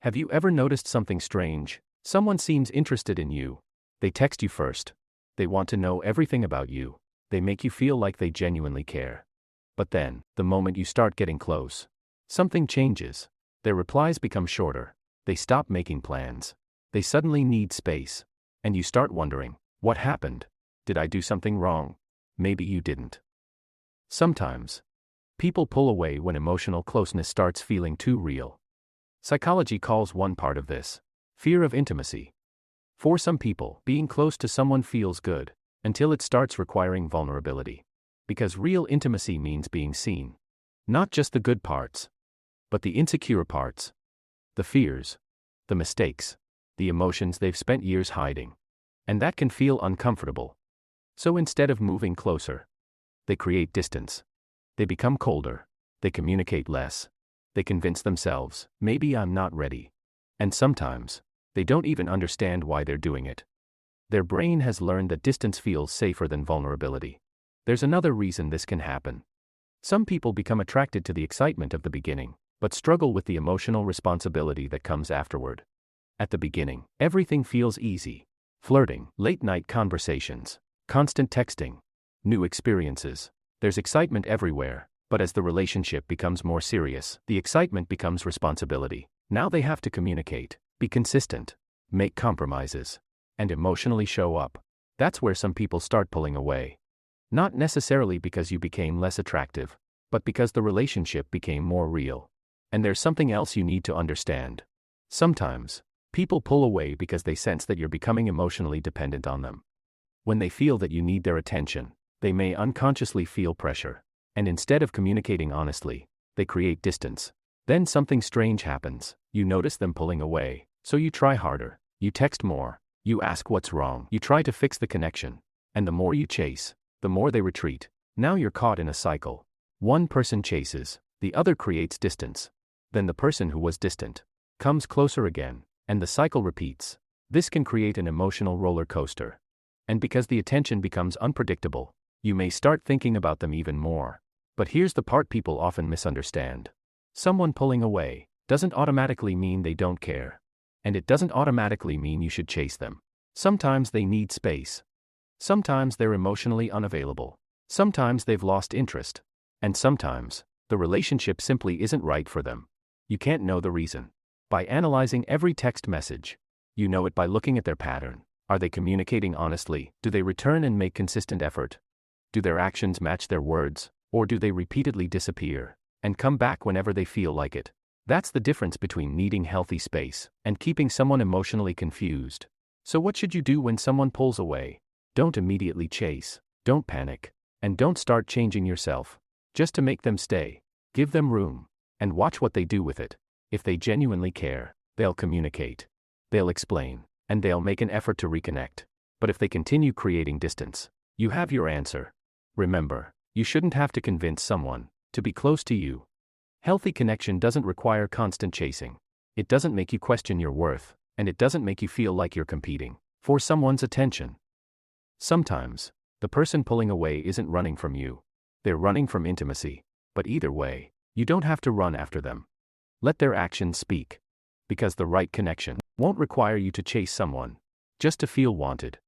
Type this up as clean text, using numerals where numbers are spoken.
Have you ever noticed something strange? Someone seems interested in you. They text you first. They want to know everything about you. They make you feel like they genuinely care. But then, the moment you start getting close, something changes. Their replies become shorter. They stop making plans. They suddenly need space. And you start wondering, what happened? Did I do something wrong? Maybe you didn't. Sometimes, people pull away when emotional closeness starts feeling too real. Psychology calls one part of this fear of intimacy. For some people, being close to someone feels good, until it starts requiring vulnerability. Because real intimacy means being seen. Not just the good parts, but the insecure parts, the fears, the mistakes, the emotions they've spent years hiding. And that can feel uncomfortable. So instead of moving closer, they create distance. They become colder. They communicate less. They convince themselves, maybe I'm not ready. And sometimes, they don't even understand why they're doing it. Their brain has learned that distance feels safer than vulnerability. There's another reason this can happen. Some people become attracted to the excitement of the beginning, but struggle with the emotional responsibility that comes afterward. At the beginning, everything feels easy. Flirting, late-night conversations, constant texting, new experiences. There's excitement everywhere, but as the relationship becomes more serious, the excitement becomes responsibility. Now they have to communicate, be consistent, make compromises, and emotionally show up. That's where some people start pulling away. Not necessarily because you became less attractive, but because the relationship became more real. And there's something else you need to understand. Sometimes, people pull away because they sense that you're becoming emotionally dependent on them. When they feel that you need their attention, they may unconsciously feel pressure. And instead of communicating honestly, they create distance. Then something strange happens. You notice them pulling away, so you try harder. You text more. You ask what's wrong. You try to fix the connection. And the more you chase, the more they retreat. Now you're caught in a cycle. One person chases, the other creates distance. Then the person who was distant comes closer again, and the cycle repeats. This can create an emotional roller coaster. And because the attention becomes unpredictable, you may start thinking about them even more. But here's the part people often misunderstand. Someone pulling away doesn't automatically mean they don't care. And it doesn't automatically mean you should chase them. Sometimes they need space. Sometimes they're emotionally unavailable. Sometimes they've lost interest. And sometimes, the relationship simply isn't right for them. You can't know the reason by analyzing every text message. You know it by looking at their pattern. Are they communicating honestly? Do they return and make consistent effort? Do their actions match their words? Or do they repeatedly disappear and come back whenever they feel like it? That's the difference between needing healthy space and keeping someone emotionally confused. So what should you do when someone pulls away? Don't immediately chase. Don't panic. And don't start changing yourself just to make them stay. Give them room and watch what they do with it. If they genuinely care, they'll communicate. They'll explain, and they'll make an effort to reconnect. But if they continue creating distance, you have your answer. Remember, you shouldn't have to convince someone to be close to you. Healthy connection doesn't require constant chasing. It doesn't make you question your worth, and it doesn't make you feel like you're competing for someone's attention. Sometimes, the person pulling away isn't running from you. They're running from intimacy. But either way, you don't have to run after them. Let their actions speak. Because the right connection won't require you to chase someone just to feel wanted.